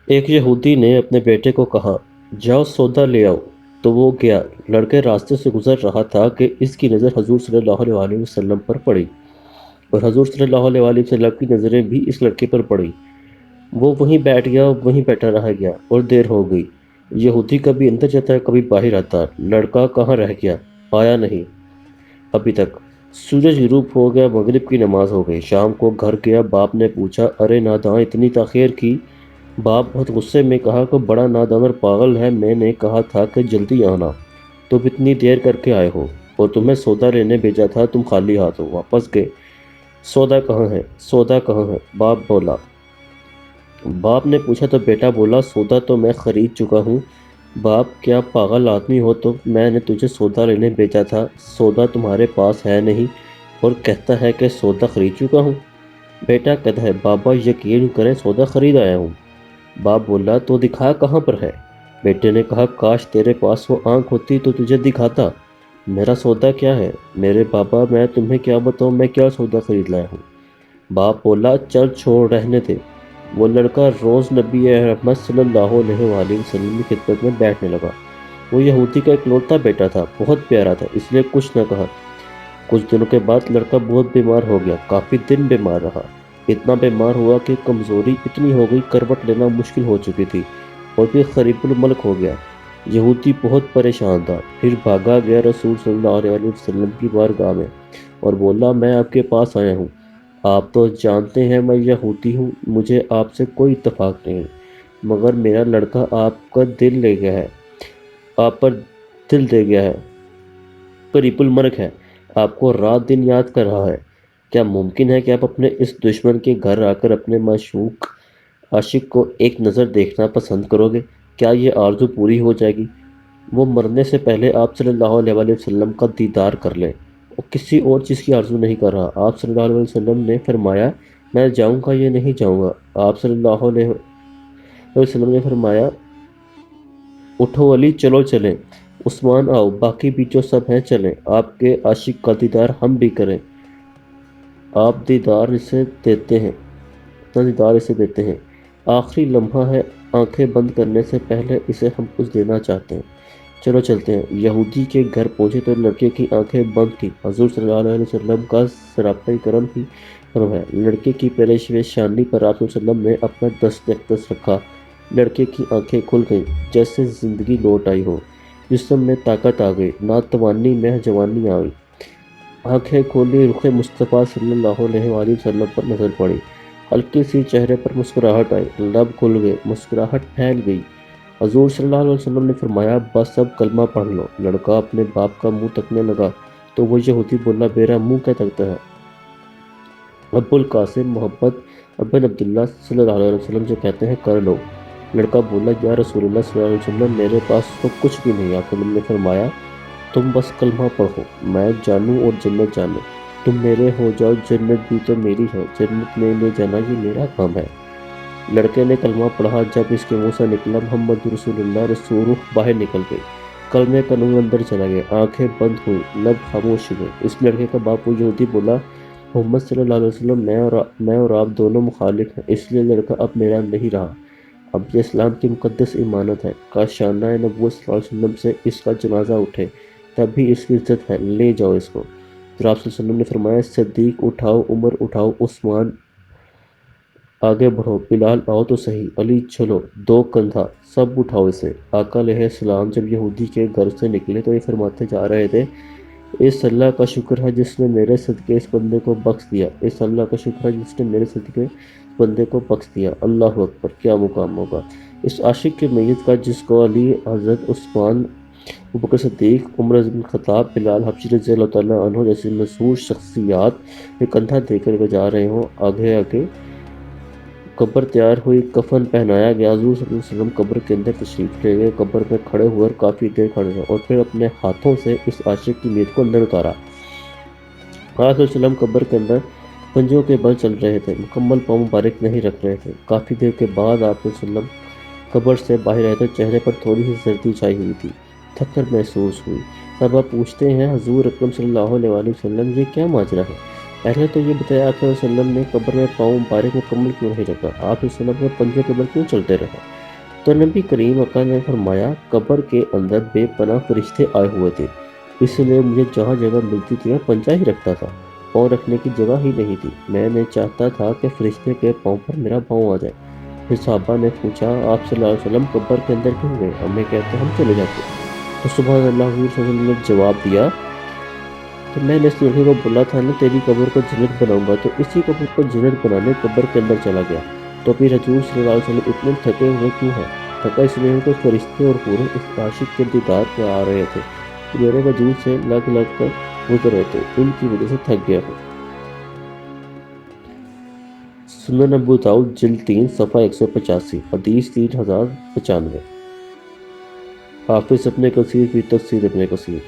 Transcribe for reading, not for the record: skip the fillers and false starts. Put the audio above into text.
ایک یہودی نے اپنے بیٹے کو کہا، جاؤ سودا لے آؤ، تو وہ گیا۔ لڑکے راستے سے گزر رہا تھا کہ اس کی نظر حضور صلی اللہ علیہ وسلم پر پڑی، اور حضور صلی اللہ علیہ وسلم کی نظریں بھی اس لڑکے پر پڑی۔ وہ وہیں بیٹھ گیا، وہیں بیٹھا رہ گیا، اور دیر ہو گئی۔ یہودی کبھی اندر جاتا، کبھی باہر آتا۔ لڑکا کہاں رہ گیا؟ آیا نہیں ابھی تک۔ سورج غروب ہو گیا، مغرب کی نماز ہو گئی۔ شام کو گھر گیا، باپ نے پوچھا، ارے ناداں، اتنی تاخیر کی؟ باپ بہت غصے میں کہا کہ بڑا نادان اور پاگل ہے، میں نے کہا تھا کہ جلدی آنا، تم اتنی دیر کر کے آئے ہو، اور تمہیں سودا لینے بھیجا تھا، تم خالی ہاتھ ہو واپس گئے۔ سودا کہاں ہے؟ سودا کہاں ہے؟ باپ بولا۔ باپ نے پوچھا تو بیٹا بولا، سودا تو میں خرید چکا ہوں۔ باپ، کیا پاگل آدمی ہو تم؟ میں نے تجھے سودا لینے بھیجا تھا، سودا تمہارے پاس ہے نہیں، اور کہتا ہے کہ سودا خرید چکا ہوں۔ بیٹا کہتا ہے، بابا یقین کریں سودا خرید آیا ہوں۔ باپ بولا، تو دکھا کہاں پر ہے؟ بیٹے نے کہا، کاش تیرے پاس وہ آنکھ ہوتی تو تجھے دکھاتا۔ میرا سودا کیا ہے؟ میرے بابا، میں تمہیں کیا بتاؤں، میں کیا سودا خرید لایا ہوں؟ باپ بولا، چل چھوڑ، رہنے دے۔ وہ لڑکا روز نبی رحمت صلی اللہ علیہ وآلہ وسلم کی خدمت میں بیٹھنے لگا۔ وہ یہودی کا اکلوتا بیٹا تھا، بہت پیارا تھا، اس لیے کچھ نہ کہا۔ کچھ دنوں کے بعد لڑکا بہت بیمار ہو گیا، کافی دن بیمار رہا۔ اتنا بیمار ہوا کہ کمزوری اتنی ہو گئی، کروٹ لینا مشکل ہو چکی تھی، اور پھر قریب الملک ہو گیا۔ یہودی بہت پریشان تھا، پھر بھاگا گیا رسول صلی اللہ علیہ وسلم کی بارگاہ میں، اور بولا، میں آپ کے پاس آیا ہوں۔ آپ تو جانتے ہیں میں یہودی ہوں، مجھے آپ سے کوئی اتفاق نہیں، مگر میرا لڑکا آپ کا دل لے گیا ہے، آپ پر دل دے گیا ہے، قریب الملک ہے، آپ کو رات دن یاد کر رہا ہے۔ کیا ممکن ہے کہ آپ اپنے اس دشمن کے گھر آ کر اپنے معشوق عاشق کو ایک نظر دیکھنا پسند کرو گے؟ کیا یہ آرزو پوری ہو جائے گی؟ وہ مرنے سے پہلے آپ صلی اللہ علیہ وسلم کا دیدار کر لے، وہ کسی اور چیز کی آرزو نہیں کر رہا۔ آپ صلی اللہ علیہ وسلم نے فرمایا، میں جاؤں گا یا نہیں جاؤں گا؟ آپ صلی اللہ علیہ وسلم نے فرمایا، اٹھو علی، چلو چلیں، عثمان آؤ، باقی بھی جو سب ہیں چلیں، آپ کے عاشق کا دیدار ہم بھی کریں۔ آپ دیدار اسے دیتے ہیں، اپنا دیدار اسے دیتے ہیں، آخری لمحہ ہے، آنکھیں بند کرنے سے پہلے اسے ہم کچھ دینا چاہتے ہیں، چلو چلتے ہیں۔ یہودی کے گھر پہنچے تو لڑکے کی آنکھیں بند تھیں۔ حضور صلی اللہ علیہ وسلم کا سراپا کرم ہی کرم ہے۔ لڑکے کی پریشانی پر آپ صلی اللہ علیہ وسلم نے اپنا دست اقدس رکھا، لڑکے کی آنکھیں کھل گئیں، جیسے زندگی لوٹ آئی ہو، جسم میں طاقت آ گئی، ناتوانی میں جوانی آ گئی۔ آنکھیں کھولی، رخ مصطفیٰ صلی اللہ علیہ وآلہ وسلم پر نظر پڑی، ہلکی سی چہرے پر مسکراہٹ آئی، لب کھل گئے، مسکراہٹ پھیل گئی۔ حضور صلی اللہ علیہ وسلم نے فرمایا، بس اب کلمہ پڑھ لو۔ لڑکا اپنے باپ کا منہ تکنے لگا تو وہ یہودی بولا، میرا منہ کیا تکتا ہے؟ ابو القاسم محمد ابن عبداللہ صلی اللہ علیہ وسلم جو کہتے ہیں کر لو۔ لڑکا بولا، یا رسول اللہ صلی اللہ علیہ وسلم، میرے پاس تو کچھ بھی نہیں۔ آپ نے فرمایا، تم بس کلمہ پڑھو، میں جانوں اور جنت جانوں، تم میرے ہو جاؤ، جنت بھی تو میری ہے، جنت میں لے جانا یہ میرا کام ہے۔ لڑکے نے کلمہ پڑھا، جب اس کے منہ سے نکلا محمد رسول اللہ، روح باہر نکل گئی، کلمے کا نور اندر چلا گیا، آنکھیں بند ہوئیں، لب خاموش ہوئے۔ اس لڑکے کا باپ وہ یہودی بولا، محمد صلی اللہ علیہ وسلم، میں اور آپ دونوں مخالف ہیں، اس لیے لڑکا اب میرا نہیں رہا، اب یہ اسلام کی مقدس امانت ہے، کاش شانہ نبوت صلی اللہ علیہ وسلم سے اس کا جنازہ اٹھے، تب بھی اس کی عزت ہے، لے جاؤ اس کو۔ پھر آپ صلی اللہ علیہ وسلم نے فرمایا، صدیق اٹھاؤ، عمر اٹھاؤ، عثمان آگے بڑھو، بلال آؤ تو صحیح، علی چلو، دو کندھا، سب اٹھاؤ اسے۔ آقا علیہ السلام جب یہودی کے گھر سے نکلے تو یہ فرماتے جا رہے تھے، اس اللہ کا شکر ہے جس نے میرے صدقے اس بندے کو بخش دیا، اس اللہ کا شکر ہے جس نے میرے صدقے اس بندے کو بخش دیا۔ اللہ اکبر، کیا مقام ہوگا اس عاشق کی میت کا جس کو علی، حضرت عثمان، ابوبکر صدیق، عمر بن خطاب، بلال حبشی رضی اللہ تعالیٰ عنہ جیسی مشہور شخصیات میں کندھا دے کر جا رہے ہوں۔ آگے آگے قبر تیار ہوئی، کفن پہنایا گیا، حضور صلی اللہ علیہ وسلم قبر کے اندر تشریف لے گئے، قبر میں کھڑے ہوئے اور کافی دیر کھڑے رہے، اور پھر اپنے ہاتھوں سے اس عاشق کی میت کو اندر اتارا۔ آپ صلی اللہ علیہ وسلم قبر کے اندر پنجوں کے بل چل رہے تھے، مکمل پاؤں مبارک نہیں رکھ رہے تھے۔ کافی دیر کے بعد آپ صلی اللہ علیہ وسلم قبر سے باہر آئے تو چہرے پر تھوڑی سی سردی چھائی ہوئی تھی، تھکن محسوس ہوئی۔ صحابہ پوچھتے ہیں، حضور اکرم صلی اللہ علیہ وسلم، یہ کیا ماجرا ہے؟ پہلے تو یہ بتایا آقا صلی اللہ علیہ وسلم نے قبر میں پاؤں مبارک مکمل کیوں نہیں رکھا، آپ صلی اللہ علیہ وسلم پنجے قبر کیوں چلتے رہے؟ تو نبی کریم آقا نے فرمایا قبر کے اندر بے پناہ فرشتے آئے ہوئے تھے، اس لیے مجھے جہاں جگہ ملتی تھی میں پنجہ ہی رکھتا تھا، پاؤں رکھنے کی جگہ ہی نہیں تھی، میں نے چاہتا تھا کہ فرشتے کے پاؤں پر میرا پاؤں آ جائے۔ پھر صحابہ نے پوچھا آپ صلی اللہ علیہ وسلم قبر کے اندر کیوں گئے؟ ہمیں کہتے ہم چلے جاتے۔ تو سبحان اللہ، حضور صلی اللہ علیہ وسلم نے جواب دیا کہ میں نے اس لڑکے کو بولا تھا نا تیری قبر کو جنت بناؤں گا، تو اسی قبر کو جنت بنانے قبر کے اندر چلا گیا۔ تو پھر حضور صلی اللہ علیہ وسلم اتنے تھکے ہوئے کیوں ہیں؟ تھکا اس لیے کہ فرشتے اور حوریں اس عاشق کے دیدار پہ آ رہے تھے، میرے وجود سے لگ لگ کر گزر رہے تھے، ان کی وجہ سے تھک گیا ہوں۔ سنن ابو داؤد جلد 3 صفحہ 185، حدیث 3095۔ حافظ ابن کثیر فی تفسیر ابن کثیر۔